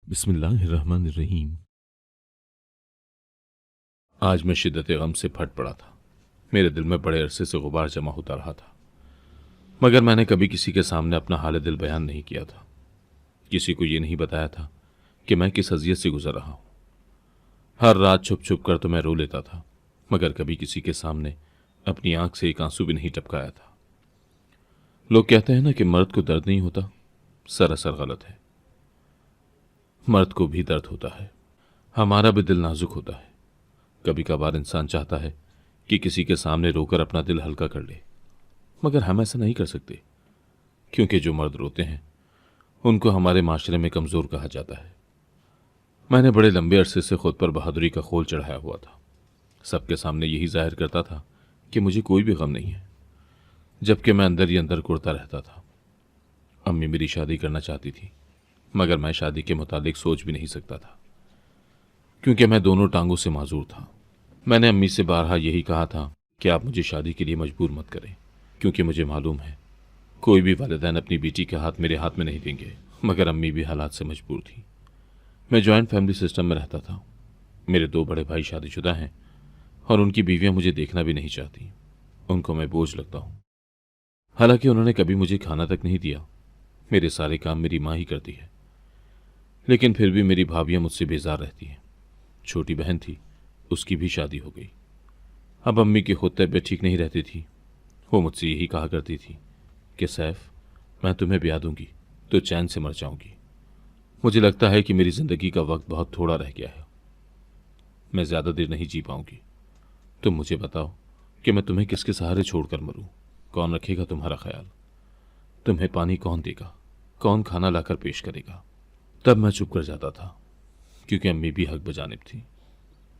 बिस्मिल्लाहिर्रहमानिर्रहीम। आज मैं शिद्दत गम से फट पड़ा था। मेरे दिल में बड़े अरसे से गुबार जमा होता रहा था, मगर मैंने कभी किसी के सामने अपना हाल दिल बयान नहीं किया था। किसी को ये नहीं बताया था कि मैं किस अजियत से गुजर रहा हूं। हर रात छुप छुप कर तो मैं रो लेता था, मगर कभी किसी के सामने अपनी आंख से एक आंसू भी नहीं टपकाया था। लोग कहते हैं ना कि मर्द को दर्द नहीं होता, सरासर गलत है। मर्द को भी दर्द होता है। हमारा भी दिल नाजुक होता है। कभी कभार इंसान चाहता है कि किसी के सामने रोकर अपना दिल हल्का कर ले, मगर हम ऐसा नहीं कर सकते, क्योंकि जो मर्द रोते हैं उनको हमारे माशरे में कमज़ोर कहा जाता है। मैंने बड़े लंबे अरसे से खुद पर बहादुरी का खोल चढ़ाया हुआ था। सबके सामने यही जाहिर करता था कि मुझे कोई भी गम नहीं है, जबकि मैं अंदर ही अंदर कुड़ता रहता था। अम्मी मेरी शादी करना चाहती थी, मगर मैं शादी के मुतालिक सोच भी नहीं सकता था, क्योंकि मैं दोनों टांगों से माजूर था। मैंने अम्मी से बारहा यही कहा था कि आप मुझे शादी के लिए मजबूर मत करें, क्योंकि मुझे मालूम है कोई भी वालिदैन अपनी बेटी के हाथ मेरे हाथ में नहीं देंगे। मगर अम्मी भी हालात से मजबूर थी। मैं जॉइंट फैमिली सिस्टम में रहता था। मेरे दो बड़े भाई शादीशुदा हैं और उनकी बीवियां मुझे देखना भी नहीं चाहती। उनको मैं बोझ लगता हूँ। हालांकि उन्होंने कभी मुझे खाना तक नहीं दिया। मेरे सारे काम मेरी माँ ही करती है, लेकिन फिर भी मेरी भाभियां मुझसे बेजार रहती हैं। छोटी बहन थी, उसकी भी शादी हो गई। अब अम्मी की खुद तबीयत ठीक नहीं रहती थी। वो मुझसे यही कहा करती थी कि सैफ, मैं तुम्हें ब्याह दूंगी तो चैन से मर जाऊंगी। मुझे लगता है कि मेरी जिंदगी का वक्त बहुत थोड़ा रह गया है। मैं ज्यादा देर नहीं जी पाऊंगी। तुम मुझे बताओ कि मैं तुम्हें किसके सहारे छोड़कर मरूं? कौन रखेगा तुम्हारा ख्याल? तुम्हें पानी कौन देगा? कौन खाना लाकर पेश करेगा? तब मैं चुप कर जाता था, क्योंकि अम्मी भी हक बजानिब थी।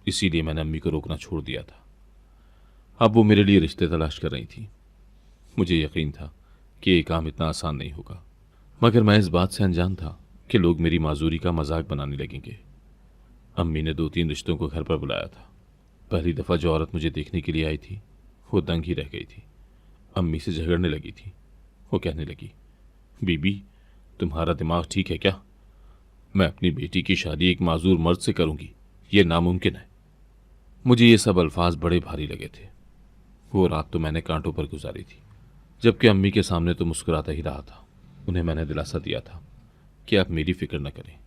इसीलिए मैंने अम्मी को रोकना छोड़ दिया था। अब वो मेरे लिए रिश्ते तलाश कर रही थी। मुझे यकीन था कि ये काम इतना आसान नहीं होगा, मगर मैं इस बात से अनजान था कि लोग मेरी माजूरी का मजाक बनाने लगेंगे। अम्मी ने 2-3 रिश्तों को घर पर बुलाया था। पहली दफ़ा जो औरत मुझे देखने के लिए आई थी, वो दंग ही रह गई थी। अम्मी से झगड़ने लगी थी। वो कहने लगी, बीबी, तुम्हारा दिमाग ठीक है क्या? मैं अपनी बेटी की शादी एक माजूर मर्द से करूंगी, ये नामुमकिन है। मुझे ये सब अल्फाज बड़े भारी लगे थे। वो रात तो मैंने कांटों पर गुजारी थी, जबकि अम्मी के सामने तो मुस्कुराता ही रहा था। उन्हें मैंने दिलासा दिया था कि आप मेरी फिक्र न करें।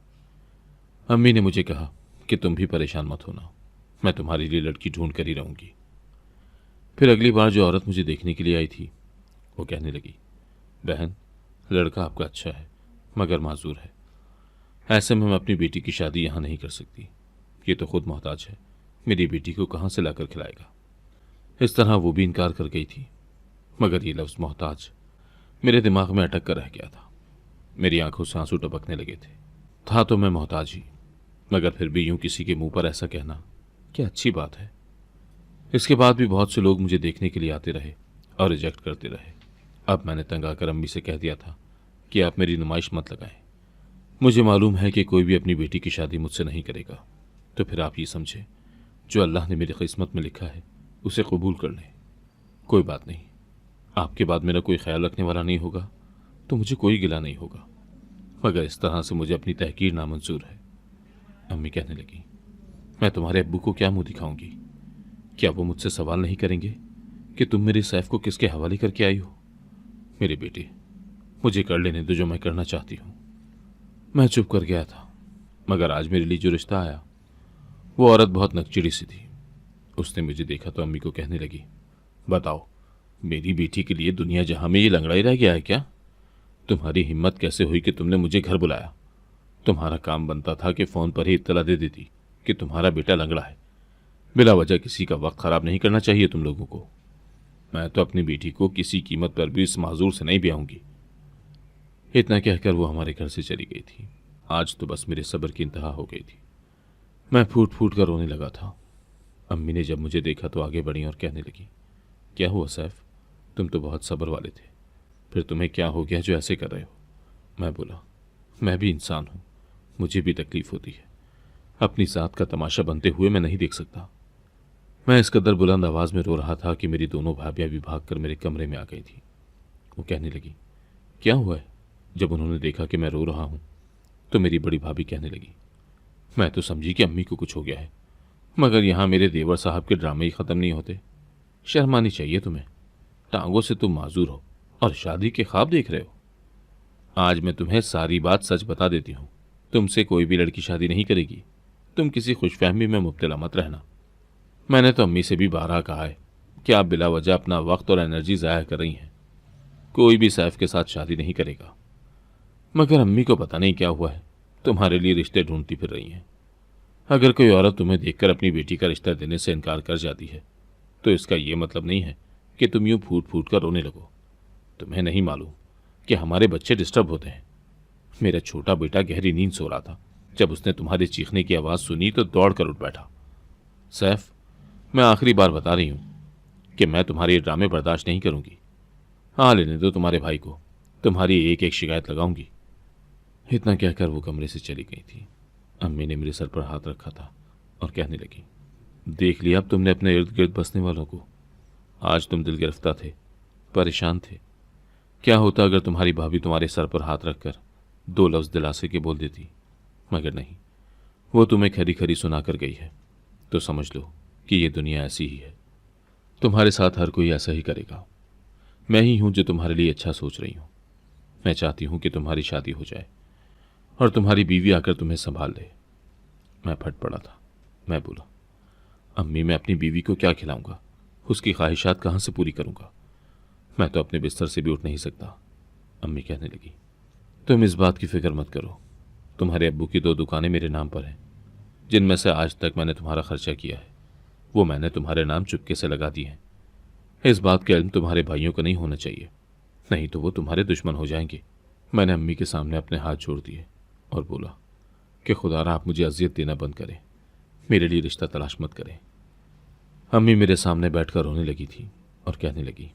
अम्मी ने मुझे कहा कि तुम भी परेशान मत होना, मैं तुम्हारे लिए लड़की ढूंढ कर ही रहूंगी। फिर अगली बार जो औरत मुझे देखने के लिए आई थी, वो कहने लगी, बहन, लड़का आपका अच्छा है, मगर माजूर है। ऐसे में मैं अपनी बेटी की शादी यहाँ नहीं कर सकती। ये तो खुद मोहताज है, मेरी बेटी को कहाँ से लाकर खिलाएगा? इस तरह वो भी इनकार कर गई थी। मगर ये लफ्ज़ मोहताज मेरे दिमाग में अटक कर रह गया था। मेरी आंखों से आंसू टपकने लगे थे। था तो मैं मोहताज ही, मगर फिर भी यूं किसी के मुंह पर ऐसा कहना क्या अच्छी बात है? इसके बाद भी बहुत से लोग मुझे देखने के लिए आते रहे और रिजेक्ट करते रहे। अब मैंने तंग आकर अम्मी से कह दिया था कि आप मेरी नुमाइश मत लगाएं। मुझे मालूम है कि कोई भी अपनी बेटी की शादी मुझसे नहीं करेगा, तो फिर आप ये समझे, जो अल्लाह ने मेरी किस्मत में लिखा है उसे कबूल कर लें। कोई बात नहीं, आपके बाद मेरा कोई ख्याल रखने वाला नहीं होगा तो मुझे कोई गिला नहीं होगा, मगर इस तरह से मुझे अपनी तहकीर नामंजूर है। अम्मी कहने लगी, मैं तुम्हारे अब्बू को क्या मुंह दिखाऊंगी? क्या वो मुझसे सवाल नहीं करेंगे कि तुम मेरे सैफ को किसके हवाले करके आई हो? मेरे बेटे, मुझे कर लेने दो जो मैं करना चाहती हूँ। मैं चुप कर गया था, मगर आज मेरे लिए जो रिश्ता आया, वो औरत बहुत नकचिड़ी सी थी। उसने मुझे देखा तो अम्मी को कहने लगी, बताओ, मेरी बेटी के लिए दुनिया जहां में ये लंगड़ाई रह गया है क्या? तुम्हारी हिम्मत कैसे हुई कि तुमने मुझे घर बुलाया? तुम्हारा काम बनता था कि फ़ोन पर ही इत्तला दे देती कि तुम्हारा बेटा लंगड़ा है। बिला वजह किसी का वक्त ख़राब नहीं करना चाहिए तुम लोगों को। मैं तो अपनी बेटी को किसी कीमत पर भी इस माजूर से नहीं ब्याहूंगी। इतना कहकर वो हमारे घर से चली गई थी। आज तो बस मेरे सब्र की इंतहा हो गई थी। मैं फूट फूट कर रोने लगा था। अम्मी ने जब मुझे देखा तो आगे बढ़ी और कहने लगी, क्या हुआ सैफ, तुम तो बहुत सब्र वाले थे, फिर तुम्हें क्या हो गया जो ऐसे कर रहे हो? मैं बोला, मैं भी इंसान हूँ, मुझे भी तकलीफ होती है। अपनी ज़ात का तमाशा बनते हुए मैं नहीं देख सकता। मैं इस कदर बुलंद आवाज़ में रो रहा था कि मेरी दोनों भाभियाँ भी भाग कर मेरे कमरे में आ गई थी। वो कहने लगी, क्या हुआ है? जब उन्होंने देखा कि मैं रो रहा हूँ, तो मेरी बड़ी भाभी कहने लगी, मैं तो समझी कि अम्मी को कुछ हो गया है, मगर यहां मेरे देवर साहब के ड्रामे ही खत्म नहीं होते। शर्म आनी चाहिए तुम्हें। टांगों से तुम माजूर हो और शादी के ख्वाब देख रहे हो। आज मैं तुम्हें सारी बात सच बता देती हूं, तुमसे कोई भी लड़की शादी नहीं करेगी। तुम किसी खुशफहमी में मुब्तला मत रहना। मैंने तो अम्मी से भी बारहा कहा है कि आप बिला वजह अपना वक्त और एनर्जी ज़ाया कर रही हैं। कोई भी सैफ के साथ शादी नहीं करेगा। मगर अम्मी को पता नहीं क्या हुआ है, तुम्हारे लिए रिश्ते ढूंढती फिर रही हैं। अगर कोई औरत तुम्हें देखकर अपनी बेटी का रिश्ता देने से इनकार कर जाती है तो इसका यह मतलब नहीं है कि तुम यूं फूट फूट कर रोने लगो। तुम्हें नहीं मालूम कि हमारे बच्चे डिस्टर्ब होते हैं। मेरा छोटा बेटा गहरी नींद सो रहा था, जब उसने तुम्हारे चीखने की आवाज़ सुनी तो दौड़ कर उठ बैठा। सैफ, मैं आखिरी बार बता रही हूं कि मैं तुम्हारे ये ड्रामे बर्दाश्त नहीं करूंगी। हाँ, लेने दो तुम्हारे भाई को, तुम्हारी एक एक शिकायत लगाऊंगी। इतना कहकर वो कमरे से चली गई थी। अम्मी ने मेरे सर पर हाथ रखा था और कहने लगी, देख लिया अब तुमने अपने इर्द गिर्द बसने वालों को। आज तुम दिल गिरफ्तार थे, परेशान थे। क्या होता अगर तुम्हारी भाभी तुम्हारे सर पर हाथ रखकर दो लफ्ज़ दिलासे के बोल देती? मगर नहीं, वो तुम्हें खरी खरी सुना कर गई है। तो समझ लो कि ये दुनिया ऐसी ही है। तुम्हारे साथ हर कोई ऐसा ही करेगा। मैं ही हूं जो तुम्हारे लिए अच्छा सोच रही हूं। मैं चाहती हूं कि तुम्हारी शादी हो जाए और तुम्हारी बीवी आकर तुम्हें संभाल ले। मैं फट पड़ा था। मैं बोला, अम्मी, मैं अपनी बीवी को क्या खिलाऊंगा? उसकी ख्वाहिशात कहाँ से पूरी करूंगा? मैं तो अपने बिस्तर से भी उठ नहीं सकता। अम्मी कहने लगी, तुम इस बात की फिक्र मत करो। तुम्हारे अब्बू की 2 दुकानें मेरे नाम पर हैं, जिनमें से आज तक मैंने तुम्हारा खर्चा किया है वो मैंने तुम्हारे नाम चुपके से लगा दी है। इस बात का इल्म तुम्हारे भाइयों को नहीं होना चाहिए, नहीं तो वो तुम्हारे दुश्मन हो जाएंगे। मैंने अम्मी के सामने अपने हाथ जोड़ दिए और बोला कि खुदारा आप मुझे अजियत देना बंद करें, मेरे लिए रिश्ता तलाश मत करें। अम्मी मेरे सामने बैठकर रोने लगी थी और कहने लगी,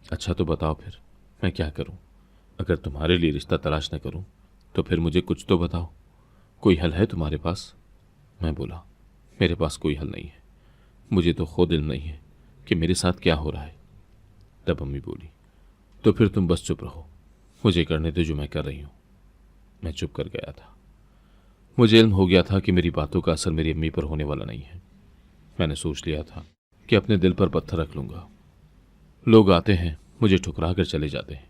अच्छा तो बताओ फिर मैं क्या करूं? अगर तुम्हारे लिए रिश्ता तलाश न करूं तो फिर मुझे कुछ तो बताओ, कोई हल है तुम्हारे पास? मैं बोला, मेरे पास कोई हल नहीं है। मुझे तो खुद इल्म नहीं है कि मेरे साथ क्या हो रहा है। तब अम्मी बोली, तो फिर तुम बस चुप रहो, मुझे करने दो जो मैं कर रही हूं। मैं चुप कर गया था। मुझे इल्म हो गया था कि मेरी बातों का असर मेरी अम्मी पर होने वाला नहीं है। मैंने सोच लिया था कि अपने दिल पर पत्थर रख लूंगा। लोग आते हैं, मुझे ठुकरा कर चले जाते हैं,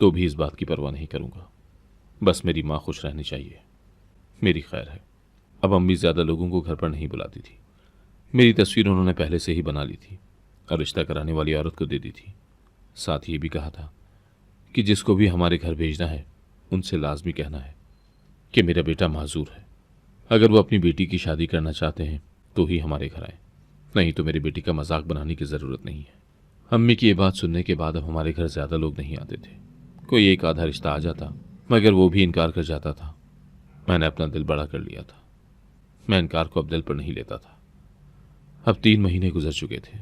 तो भी इस बात की परवाह नहीं करूंगा। बस मेरी माँ खुश रहनी चाहिए, मेरी खैर है। अब अम्मी ज़्यादा लोगों को घर पर नहीं बुलाती थी। मेरी तस्वीर उन्होंने पहले से ही बना ली थी और रिश्ता कराने वाली औरत को दे दी थी। साथ ही भी कहा था कि जिसको भी हमारे घर भेजना है उनसे लाजमी कहना है कि मेरा बेटा माजूर है। अगर वो अपनी बेटी की शादी करना चाहते हैं तो ही हमारे घर आए, नहीं तो मेरी बेटी का मजाक बनाने की ज़रूरत नहीं है। अम्मी की ये बात सुनने के बाद अब हमारे घर ज़्यादा लोग नहीं आते थे। कोई एक आधा रिश्ता आ जाता, मगर वो भी इनकार कर जाता था। मैंने अपना दिल बड़ा कर लिया था। मैं इनकार को अब दिल पर नहीं लेता था। अब 3 महीने गुजर चुके थे।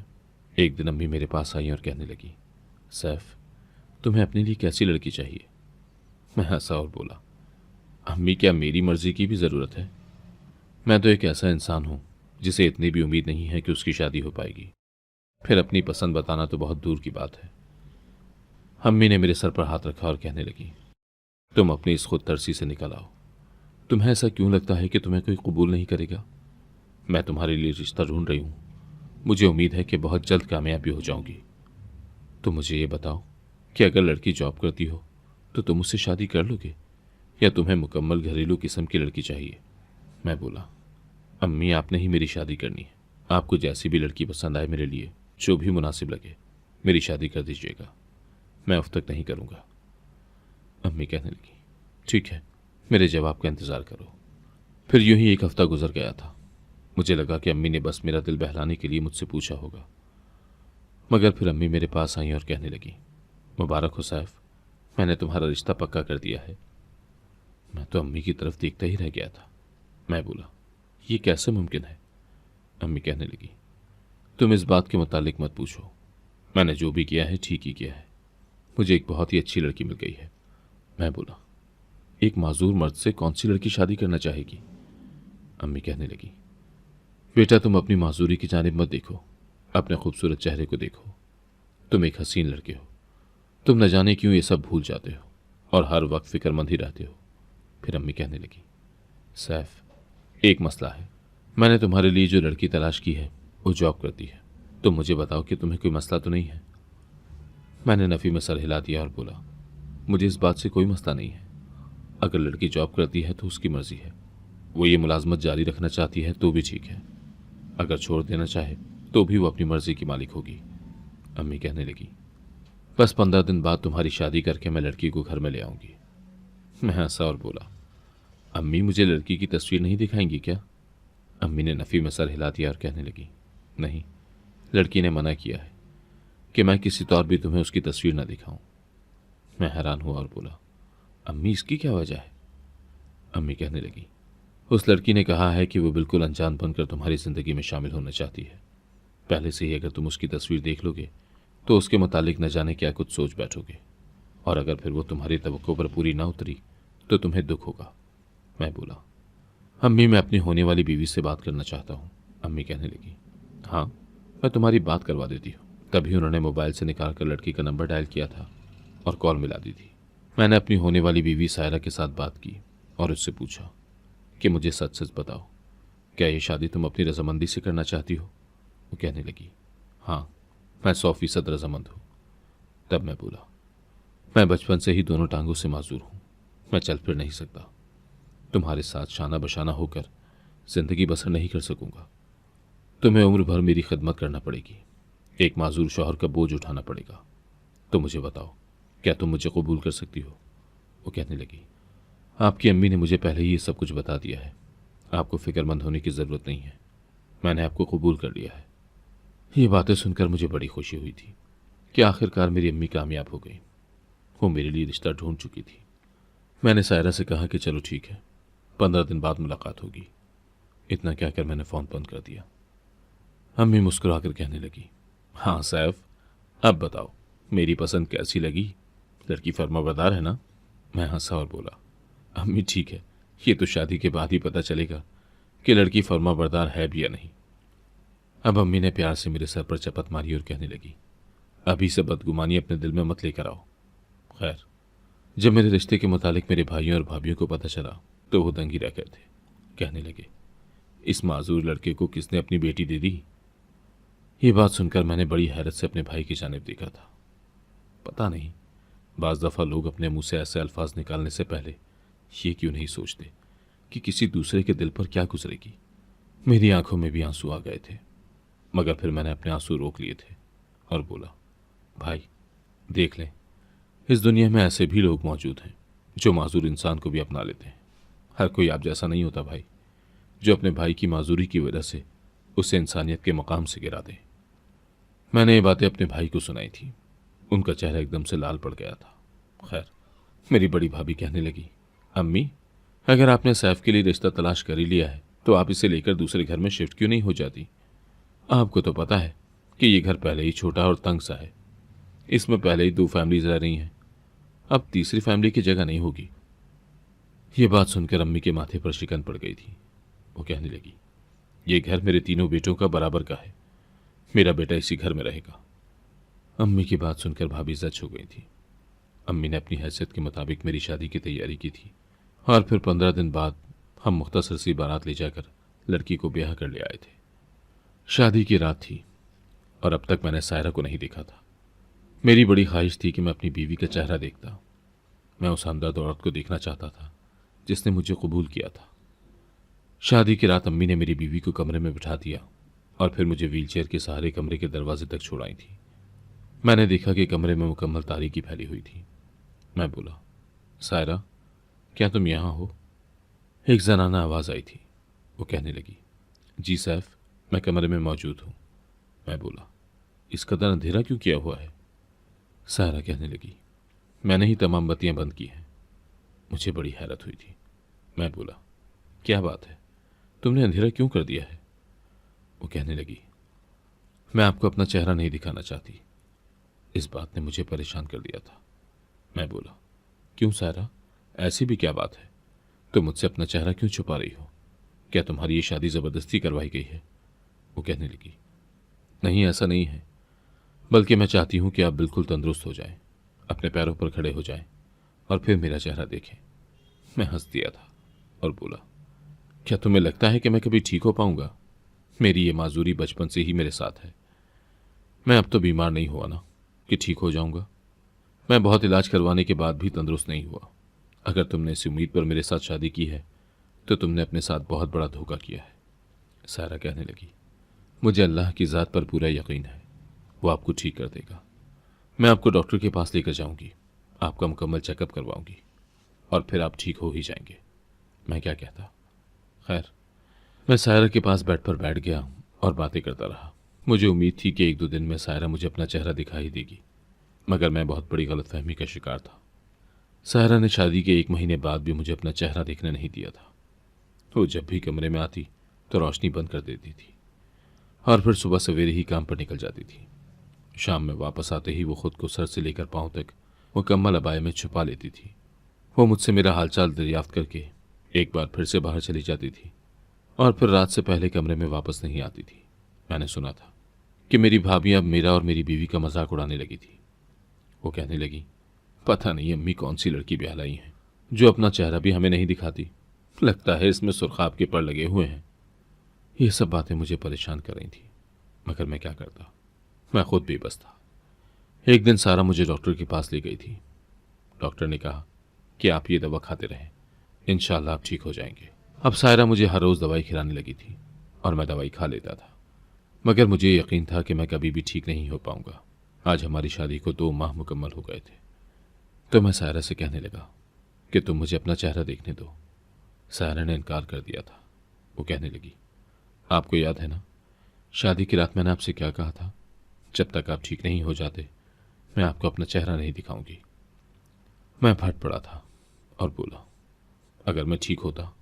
एक दिन अम्मी मेरे पास आई और कहने लगी, सैफ, तुम्हें अपने लिए कैसी लड़की चाहिए? मैं हंसा और बोला, अम्मी, क्या मेरी मर्जी की भी ज़रूरत है? मैं तो एक ऐसा इंसान हूं जिसे इतनी भी उम्मीद नहीं है कि उसकी शादी हो पाएगी। फिर अपनी पसंद बताना तो बहुत दूर की बात है। अम्मी ने मेरे सर पर हाथ रखा और कहने लगी, तुम अपनी इस खुद तरसी से निकल आओ। तुम्हें ऐसा क्यों लगता है कि तुम्हें कोई कबूल नहीं करेगा? मैं तुम्हारे लिए रिश्ता ढूंढ रही हूं। मुझे उम्मीद है कि बहुत जल्द कामयाबी हो जाऊंगी। तो मुझे ये बताओ कि अगर लड़की जॉब करती हो तो तुम उससे शादी कर लोगे या तुम्हें मुकम्मल घरेलू किस्म की लड़की चाहिए? मैं बोला, अम्मी, आपने ही मेरी शादी करनी है। आपको जैसी भी लड़की पसंद आए, मेरे लिए जो भी मुनासिब लगे, मेरी शादी कर दीजिएगा। मैं उफ तक नहीं करूँगा। अम्मी कहने लगी, ठीक है, मेरे जवाब का इंतज़ार करो। फिर यूं ही 1 हफ्ता गुजर गया था। मुझे लगा कि अम्मी ने बस मेरा दिल बहलाने के लिए मुझसे पूछा होगा, मगर फिर अम्मी मेरे पास आई और कहने लगी, मुबारक हो सैफ, मैंने तुम्हारा रिश्ता पक्का कर दिया है। मैं तो अम्मी की तरफ देखता ही रह गया था। मैं बोला, ये कैसे मुमकिन है? अम्मी कहने लगी, तुम इस बात के मुतालिक मत पूछो। मैंने जो भी किया है ठीक ही किया है। मुझे एक बहुत ही अच्छी लड़की मिल गई है। मैं बोला, एक माजूर मर्द से कौन सी लड़की शादी करना चाहेगी? अम्मी कहने लगी, बेटा, तुम अपनी माजूरी की जानिब मत देखो, अपने खूबसूरत चेहरे को देखो। तुम एक हसीन लड़के हो। तुम न जाने क्यों ये सब भूल जाते हो और हर वक्त फिक्रमंद ही रहते हो। फिर अम्मी कहने लगी, सैफ, एक मसला है। मैंने तुम्हारे लिए जो लड़की तलाश की है वो जॉब करती है। तुम मुझे बताओ कि तुम्हें कोई मसला तो नहीं है। मैंने नफ़ी में सर हिला दिया और बोला, मुझे इस बात से कोई मसला नहीं है। अगर लड़की जॉब करती है तो उसकी मर्जी है। वो ये मुलाजमत जारी रखना चाहती है तो भी ठीक है। अगर छोड़ देना चाहे तो भी वो अपनी मर्जी की मालिक होगी। अम्मी कहने लगी, बस 15 दिन बाद तुम्हारी शादी करके मैं लड़की को घर में ले आऊंगी। मैं हंसा और बोला, अम्मी मुझे लड़की की तस्वीर नहीं दिखाएंगी क्या? अम्मी ने नफ़ी में सर हिला दिया और कहने लगी, नहीं, लड़की ने मना किया है कि मैं किसी तौर भी तुम्हें उसकी तस्वीर न दिखाऊं। मैं हैरान हुआ और बोला, अम्मी इसकी क्या वजह है? अम्मी कहने लगी, उस लड़की ने कहा है कि वो बिल्कुल अनजान बनकर तुम्हारी ज़िंदगी में शामिल होना चाहती है। पहले से ही अगर तुम उसकी तस्वीर देख लोगे तो उसके मुतालिक न जाने क्या कुछ सोच बैठोगे, और अगर फिर वो तुम्हारी तवक्को पर पूरी ना उतरी तो तुम्हें दुख होगा। मैं बोला, अम्मी मैं अपनी होने वाली बीवी से बात करना चाहता हूँ। अम्मी कहने लगी, हाँ, मैं तुम्हारी बात करवा देती हूँ। तभी उन्होंने मोबाइल से निकाल कर लड़की का नंबर डायल किया था और कॉल मिला दी थी। मैंने अपनी होने वाली बीवी सायरा के साथ बात की और उससे पूछा कि मुझे सच सच बताओ, क्या ये शादी तुम अपनी रजामंदी से करना चाहती हो? वो कहने लगी, हाँ, मैं 100% रजामंद हूँ। तब मैं बोला, मैं बचपन से ही दोनों टांगों से माजूर हूँ। मैं चल फिर नहीं सकता। तुम्हारे साथ शाना बशाना होकर जिंदगी बसर नहीं कर सकूंगा। तुम्हें उम्र भर मेरी खिदमत करना पड़ेगी। एक माजूर शौहर का बोझ उठाना पड़ेगा। तो मुझे बताओ, क्या तुम मुझे कबूल कर सकती हो? वो कहने लगी, आपकी अम्मी ने मुझे पहले ही ये सब कुछ बता दिया है। आपको फिक्रमंद होने की ज़रूरत नहीं है। मैंने आपको कबूल कर लिया है। ये बातें सुनकर मुझे बड़ी खुशी हुई थी कि आखिरकार मेरी अम्मी कामयाब हो गई। वो मेरे लिए रिश्ता ढूंढ चुकी थी। मैंने सायरा से कहा कि चलो ठीक है, 15 दिन बाद मुलाकात होगी। इतना कहकर मैंने फ़ोन बंद कर दिया। अम्मी मुस्कुराकर कहने लगी, हाँ सैफ, अब बताओ मेरी पसंद कैसी लगी? लड़की फर्माबरदार है ना? मैं हंसा और बोला, अम्मी ठीक है, ये तो शादी के बाद ही पता चलेगा कि लड़की फर्माबरदार है भी या नहीं। अब अम्मी ने प्यार से मेरे सर पर चपत मारी और कहने लगी, अभी से बदगुमानी अपने दिल में मत लेकर आओ। खैर, जब मेरे रिश्ते के मुतालिक मेरे भाइयों और भाभियों को पता चला तो वो दंगी रह गए थे। कहने लगे, इस माजूर लड़के को किसने अपनी बेटी दे दी? ये बात सुनकर मैंने बड़ी हैरत से अपने भाई की जानिब देखा था। पता नहीं, बाज़ दफ़ा लोग अपने मुंह से ऐसे अल्फाज निकालने से पहले ये क्यों नहीं सोचते कि किसी दूसरे के दिल पर क्या गुजरेगी। मेरी आंखों में भी आंसू आ गए थे, मगर फिर मैंने अपने आंसू रोक लिए थे और बोला, भाई देख लें, इस दुनिया में ऐसे भी लोग मौजूद हैं जो माजूर इंसान को भी अपना लेते हैं। हर कोई आप जैसा नहीं होता भाई, जो अपने भाई की माजूरी की वजह से उसे इंसानियत के मकाम से गिरा दे। मैंने ये बातें अपने भाई को सुनाई थी। उनका चेहरा एकदम से लाल पड़ गया था। खैर, मेरी बड़ी भाभी कहने लगी, अम्मी, अगर आपने सैफ के लिए रिश्ता तलाश कर ही लिया है तो आप इसे लेकर दूसरे घर में शिफ्ट क्यों नहीं हो जाती? आपको तो पता है कि ये घर पहले ही छोटा और तंग सा है। इसमें पहले ही 2 फैमिलीज रह रही हैं, अब तीसरी फैमिली की जगह नहीं होगी। ये बात सुनकर अम्मी के माथे पर शिकन पड़ गई थी। वो कहने लगी, ये घर मेरे तीनों बेटों का बराबर का है। मेरा बेटा इसी घर में रहेगा। अम्मी की बात सुनकर भाभी जच हो गई थी। अम्मी ने अपनी हैसियत के मुताबिक मेरी शादी की तैयारी की थी और फिर 15 दिन बाद हम मुख्तसर सी बारात ले जाकर लड़की को ब्याह कर ले आए थे। शादी की रात थी और अब तक मैंने सायरा को नहीं देखा था। मेरी बड़ी ख्वाहिश थी कि मैं अपनी बीवी का चेहरा देखता। मैं उस हमदर्द औरत को देखना चाहता था जिसने मुझे कबूल किया था। शादी की रात अम्मी ने मेरी बीवी को कमरे में बिठा दिया और फिर मुझे व्हीलचेयर के सहारे कमरे के दरवाजे तक छोड़ाई थी। मैंने देखा कि कमरे में मुकम्मल तारीकी फैली हुई थी। मैं बोला, सायरा, क्या तुम यहाँ हो? एक जनाना आवाज़ आई थी। वो कहने लगी, जी सैफ, मैं कमरे में मौजूद हूँ। मैं बोला, इस कदर अंधेरा क्यों किया हुआ है? सायरा कहने लगी, मैंने ही तमाम बत्तियां बंद की हैं। मुझे बड़ी हैरत हुई थी। मैं बोला, क्या बात है, तुमने अंधेरा क्यों कर दिया है? वो कहने लगी, मैं आपको अपना चेहरा नहीं दिखाना चाहती। इस बात ने मुझे परेशान कर दिया था। मैं बोला, क्यों सायरा, ऐसी भी क्या बात है? तुम मुझसे अपना चेहरा क्यों छुपा रही हो? क्या तुम्हारी ये शादी ज़बरदस्ती करवाई गई है? वो कहने लगी, नहीं, ऐसा नहीं है, बल्कि मैं चाहती हूँ कि आप बिल्कुल तंदुरुस्त हो जाएं, अपने पैरों पर खड़े हो जाएं और फिर मेरा चेहरा देखें। मैं हंस दिया था और बोला, क्या तुम्हें लगता है कि मैं कभी ठीक हो पाऊंगा? मेरी ये माजूरी बचपन से ही मेरे साथ है। मैं अब तो बीमार नहीं हुआ ना कि ठीक हो जाऊंगा। मैं बहुत इलाज करवाने के बाद भी तंदुरुस्त नहीं हुआ। अगर तुमने इस उम्मीद पर मेरे साथ शादी की है तो तुमने अपने साथ बहुत बड़ा धोखा किया है। सारा कहने लगी, मुझे अल्लाह की ज़ात पर पूरा यकीन है, वो आपको ठीक कर देगा। मैं आपको डॉक्टर के पास लेकर जाऊंगी, आपका मुकम्मल चेकअप करवाऊंगी और फिर आप ठीक हो ही जाएंगे। मैं क्या कहता। खैर, मैं सायरा के पास बेड पर बैठ गया और बातें करता रहा। मुझे उम्मीद थी कि 1-2 दिन में सायरा मुझे अपना चेहरा दिखा ही देगी, मगर मैं बहुत बड़ी गलतफहमी का शिकार था। सायरा ने शादी के 1 महीने बाद भी मुझे अपना चेहरा देखने नहीं दिया था। वो जब भी कमरे में आती तो रोशनी बंद कर देती थी और फिर सुबह सवेरे ही काम पर निकल जाती थी। शाम में वापस आते ही वो खुद को सर से लेकर पांव तक मुकम्मल अबाए में छुपा लेती थी। वो मुझसे मेरा हालचाल दरियाफ्त करके एक बार फिर से बाहर चली जाती थी और फिर रात से पहले कमरे में वापस नहीं आती थी। मैंने सुना था कि मेरी भाभी अब मेरा और मेरी बीवी का मजाक उड़ाने लगी थी। वो कहने लगी, पता नहीं अम्मी कौन सी लड़की ब्याह लाई है जो अपना चेहरा भी हमें नहीं दिखाती, लगता है इसमें सुर्खाब के पर लगे हुए हैं। ये सब बातें मुझे परेशान कर रही थी, मगर मैं क्या करता। मैं खुद बेबस था। एक दिन सारा मुझे डॉक्टर के पास ले गई थी। डॉक्टर ने कहा कि आप ये दवा खाते रहें, इंशाल्लाह आप ठीक हो जाएंगे। अब सायरा मुझे हर रोज़ दवाई खिलाने लगी थी और मैं दवाई खा लेता था, मगर मुझे यकीन था कि मैं कभी भी ठीक नहीं हो पाऊंगा। आज हमारी शादी को 2 माह मुकम्मल हो गए थे तो मैं सायरा से कहने लगा कि तुम मुझे अपना चेहरा देखने दो। सायरा ने इनकार कर दिया था। वो कहने लगी, आपको याद है ना शादी की रात मैंने आपसे क्या कहा था, जब तक आप ठीक नहीं हो जाते मैं आपको अपना चेहरा नहीं दिखाऊंगी। मैं फट पड़ा था और बोला, अगर मैं ठीक होता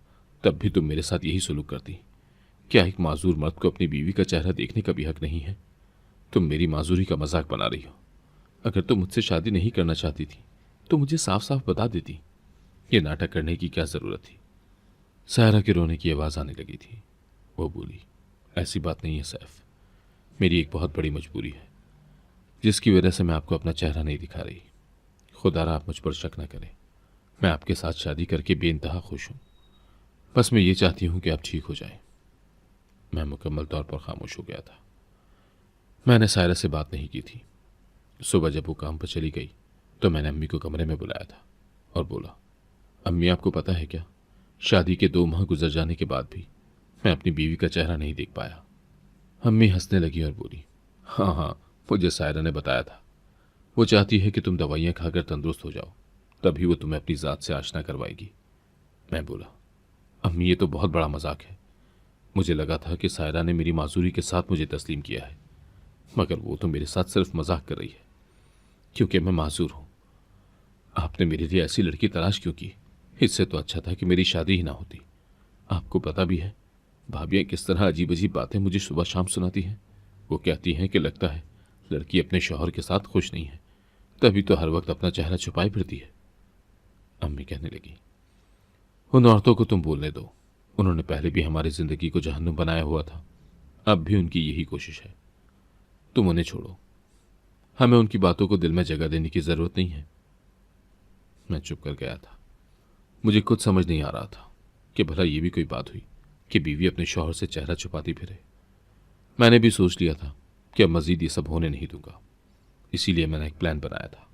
तब भी तुम मेरे साथ यही सलूक करती। क्या एक माजूर मर्द को अपनी बीवी का चेहरा देखने का भी हक नहीं है? तुम मेरी माजूरी का मजाक बना रही हो। अगर तुम मुझसे शादी नहीं करना चाहती थी तो मुझे साफ साफ बता देती। ये नाटक करने की क्या जरूरत थी? सायरा के रोने की आवाज आने लगी थी। वो बोली, ऐसी बात नहीं है सैफ, मेरी एक बहुत बड़ी मजबूरी है जिसकी वजह से मैं आपको अपना चेहरा नहीं दिखा रही। खुदारा आप मुझ पर शक न करें, मैं आपके साथ शादी करके बेइंतहा खुश हूं। बस मैं ये चाहती हूं कि आप ठीक हो जाएं। मैं मुकम्मल तौर पर खामोश हो गया था। मैंने सायरा से बात नहीं की थी। सुबह जब वो काम पर चली गई तो मैंने अम्मी को कमरे में बुलाया था और बोला, अम्मी आपको पता है क्या, शादी के 2 माह गुजर जाने के बाद भी मैं अपनी बीवी का चेहरा नहीं देख पाया। अम्मी हंसने लगी और बोली, हाँ हाँ, मुझे सायरा ने बताया था। वो चाहती है कि तुम दवाइयाँ खाकर तंदुरुस्त हो जाओ, तभी वो तुम्हें अपनी ज़ात से आशना करवाएगी। मैं बोला, अम्मी ये तो बहुत बड़ा मजाक है। मुझे लगा था कि सायरा ने मेरी माजूरी के साथ मुझे तस्लीम किया है, मगर वो तो मेरे साथ सिर्फ मजाक कर रही है क्योंकि मैं माजूर हूं। आपने मेरे लिए ऐसी लड़की तलाश क्यों की? इससे तो अच्छा था कि मेरी शादी ही ना होती। आपको पता भी है भाभियाँ किस तरह अजीब अजीब बातें मुझे सुबह शाम सुनाती हैं। वो कहती हैं कि लगता है लड़की अपने शौहर के साथ खुश नहीं है, तभी तो हर वक्त अपना चेहरा छुपाए फिरती है। अम्मी कहने लगी, उन औरतों को तुम बोलने दो, उन्होंने पहले भी हमारी जिंदगी को जहन्नुम बनाया हुआ था, अब भी उनकी यही कोशिश है। तुम उन्हें छोड़ो, हमें उनकी बातों को दिल में जगह देने की जरूरत नहीं है। मैं चुप कर गया था। मुझे कुछ समझ नहीं आ रहा था कि भला ये भी कोई बात हुई कि बीवी अपने शौहर से चेहरा छुपाती फिरे। मैंने भी सोच लिया था कि अब मजीद ये सब होने नहीं दूंगा, इसीलिए मैंने एक प्लान बनाया था।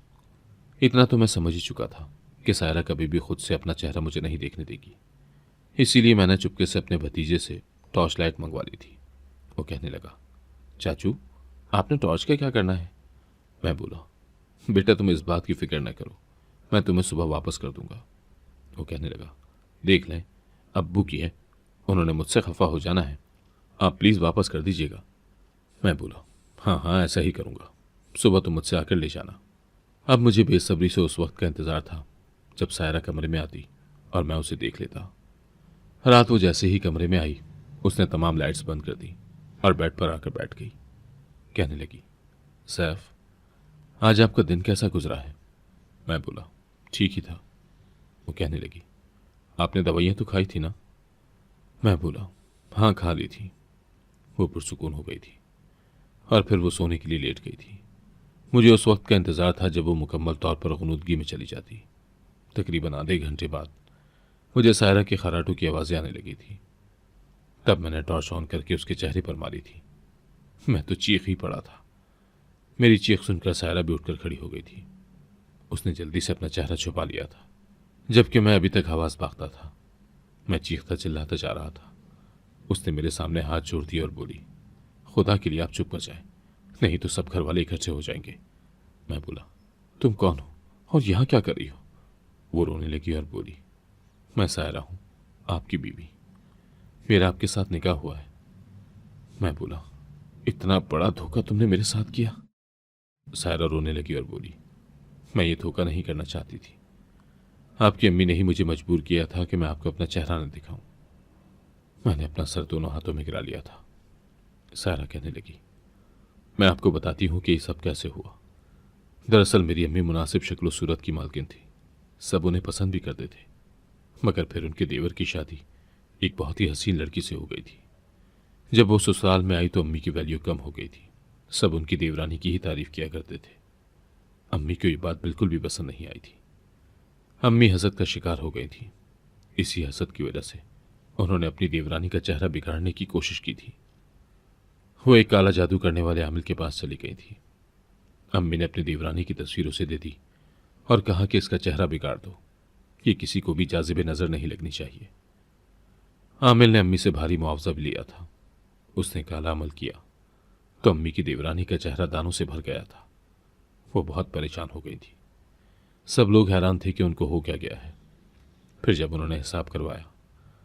इतना तो मैं समझ ही चुका था कि सायरा कभी भी खुद से अपना चेहरा मुझे नहीं देखने देगी, इसीलिए मैंने चुपके से अपने भतीजे से टॉर्च लाइट मंगवा ली थी। वो कहने लगा, चाचू आपने टॉर्च का क्या करना है? मैं बोला, बेटा तुम इस बात की फिक्र न करो, मैं तुम्हें सुबह वापस कर दूंगा। वो कहने लगा, देख लें अब्बू की है, उन्होंने मुझसे खफा हो जाना है, आप प्लीज़ वापस कर दीजिएगा। मैं बोला, हाँ हाँ ऐसा ही करूँगा, सुबह तुम मुझसे आकर ले जाना। अब मुझे बेसब्री से उस वक्त का इंतज़ार था जब सायरा कमरे में आती और मैं उसे देख लेता। रात वो जैसे ही कमरे में आई उसने तमाम लाइट्स बंद कर दी और बेड पर आकर बैठ गई। कहने लगी, सैफ आज आपका दिन कैसा गुजरा है? मैं बोला, ठीक ही था। वो कहने लगी, आपने दवाइयाँ तो खाई थी ना? मैं बोला, हाँ खा ली थी। वो पुरसुकून हो गई थी और फिर वो सोने के लिए लेट गई थी। मुझे उस वक्त का इंतज़ार था जब वो मुकम्मल तौर पर ग़ुनूदगी में चली जाती। तकरीबन आधे घंटे बाद मुझे सायरा के खराटों की आवाज़ें आने लगी थी। तब मैंने टॉर्च ऑन करके उसके चेहरे पर मारी थी। मैं तो चीख ही पड़ा था। मेरी चीख सुनकर सायरा भी उठकर खड़ी हो गई थी। उसने जल्दी से अपना चेहरा छुपा लिया था, जबकि मैं अभी तक आवाज भागता था। मैं चीखता चिल्लाता जा रहा था। उसने मेरे सामने हाथ जोड़ दिए और बोली, खुदा के लिए आप चुप हो जाए, नहीं तो सब घर वाले इकट्ठे हो जाएंगे। मैं बोला, तुम कौन हो और यहां क्या कर रही हो? वो रोने लगी और बोली, मैं सायरा हूं, आपकी बीवी। मेरा आपके साथ निकाह हुआ है। मैं बोला, इतना बड़ा धोखा तुमने मेरे साथ किया? सायरा रोने लगी और बोली, मैं ये धोखा नहीं करना चाहती थी। आपकी अम्मी ने ही मुझे मजबूर किया था कि मैं आपको अपना चेहरा न दिखाऊं। मैंने अपना सर दोनों हाथों में गिरा लिया था। सायरा कहने लगी, मैं आपको बताती हूं कि ये सब कैसे हुआ। दरअसल मेरी अम्मी मुनासिब शक्ल सूरत की मालकिन थी। सब उन्हें पसंद भी करते थे, मगर फिर उनके देवर की शादी एक बहुत ही हसीन लड़की से हो गई थी। जब वो ससुराल में आई तो अम्मी की वैल्यू कम हो गई थी। सब उनकी देवरानी की ही तारीफ किया करते थे। अम्मी को ये बात बिल्कुल भी पसंद नहीं आई थी। अम्मी हसद का शिकार हो गई थी। इसी हसद की वजह से उन्होंने अपनी देवरानी का चेहरा बिगाड़ने की कोशिश की थी। वो एक काला जादू करने वाले आमिल के पास चली गई थी। अम्मी ने अपनी देवरानी की तस्वीर उसे दे दी और कहा कि इसका चेहरा बिगाड़ दो, ये किसी को भी जाजिबे नजर नहीं लगनी चाहिए। आमिल ने अम्मी से भारी मुआवजा भी लिया था। उसने काला अमल किया तो अम्मी की देवरानी का चेहरा दानों से भर गया था। वो बहुत परेशान हो गई थी। सब लोग हैरान थे कि उनको हो क्या गया है। फिर जब उन्होंने हिसाब करवाया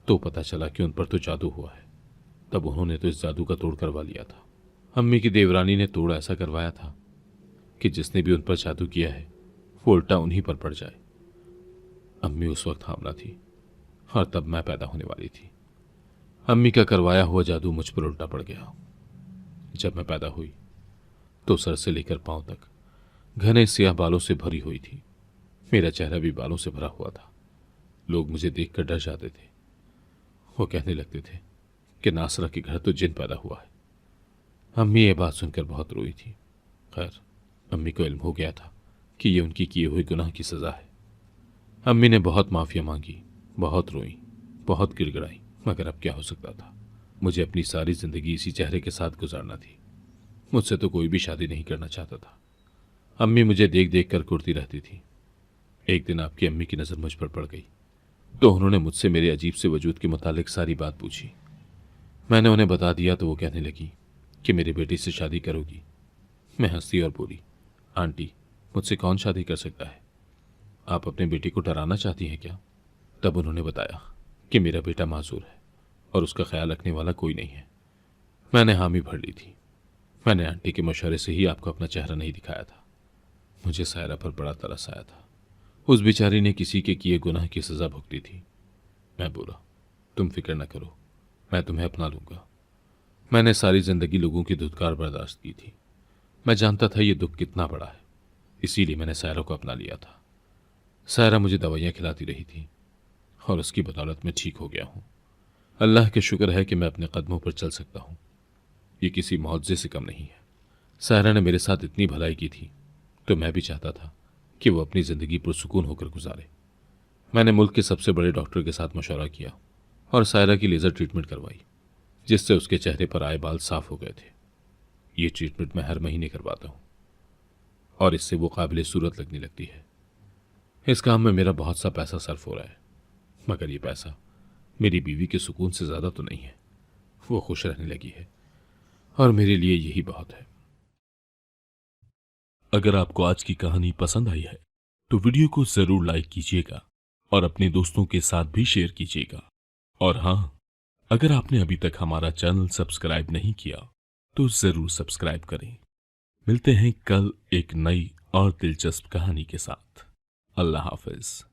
तो पता चला कि उन पर तो जादू हुआ है। तब उन्होंने तो इस जादू का तोड़ करवा लिया था। अम्मी की देवरानी ने तोड़ ऐसा करवाया था कि जिसने भी उन पर जादू किया है वो उल्टा उन्हीं पर पड़ जाए। अम्मी उस वक्त हामला थी और तब मैं पैदा होने वाली थी। अम्मी का करवाया हुआ जादू मुझ पर उल्टा पड़ गया। जब मैं पैदा हुई तो सर से लेकर पांव तक घने स्याह बालों से भरी हुई थी। मेरा चेहरा भी बालों से भरा हुआ था। लोग मुझे देखकर डर जाते थे। वो कहने लगते थे कि नासरा के घर तो जिन पैदा हुआ है। अम्मी ये बात सुनकर बहुत रोई थी। खैर, अम्मी को इल्म हो गया था कि ये उनकी किए हुए गुनाह की सजा है। अम्मी ने बहुत माफिया मांगी, बहुत रोई, बहुत गिड़गिड़ाई, मगर अब क्या हो सकता था। मुझे अपनी सारी जिंदगी इसी चेहरे के साथ गुजारना थी। मुझसे तो कोई भी शादी नहीं करना चाहता था। अम्मी मुझे देख देख कर कुर्ती रहती थी। एक दिन आपकी अम्मी की नज़र मुझ पर पड़ गई तो उन्होंने मुझसे मेरे अजीब से वजूद के मुतालिक सारी बात पूछी। मैंने उन्हें बता दिया तो वो कहने लगी कि मेरी बेटी से शादी करोगी। मैं हंसी और बोली, आंटी, मुझसे कौन शादी कर सकता है? आप अपने बेटे को डराना चाहती हैं क्या? तब उन्होंने बताया कि मेरा बेटा माजूर है और उसका ख्याल रखने वाला कोई नहीं है। मैंने हामी भर ली थी। मैंने आंटी के मशवरे से ही आपको अपना चेहरा नहीं दिखाया था। मुझे सायरा पर बड़ा तरस आया था। उस बेचारी ने किसी के किए गुनाह की सजा भुगती थी। मैं बोला, तुम फिक्र न करो, मैं तुम्हें अपना लूंगा। मैंने सारी जिंदगी लोगों की धुतकार बर्दाश्त की थी। मैं जानता था ये दुख कितना बड़ा है, इसीलिए मैंने सायरा को अपना लिया था। सायरा मुझे दवाइयाँ खिलाती रही थी और उसकी बदौलत मैं ठीक हो गया हूँ। अल्लाह के शुक्र है कि मैं अपने कदमों पर चल सकता हूँ। ये किसी मुआवजे से कम नहीं है। सायरा ने मेरे साथ इतनी भलाई की थी तो मैं भी चाहता था कि वो अपनी ज़िंदगी पुरसुकून होकर गुजारे। मैंने मुल्क के सबसे बड़े डॉक्टर के साथ मशवरा किया और सायरा की लेज़र ट्रीटमेंट करवाई, जिससे उसके चेहरे पर आए बाल साफ हो गए थे। ये ट्रीटमेंट मैं हर महीने करवाता हूँ और इससे वो काबिल सूरत लगने लगती है। इस काम में मेरा बहुत सा पैसा सर्फ हो रहा है, मगर ये पैसा मेरी बीवी के सुकून से ज़्यादा तो नहीं है। वो खुश रहने लगी है और मेरे लिए यही बहुत है। अगर आपको आज की कहानी पसंद आई है तो वीडियो को जरूर लाइक कीजिएगा और अपने दोस्तों के साथ भी शेयर कीजिएगा। और हाँ, अगर आपने अभी तक हमारा चैनल सब्सक्राइब नहीं किया तो जरूर सब्सक्राइब करें। मिलते हैं कल एक नई और दिलचस्प कहानी के साथ। अल्लाह हाफिज।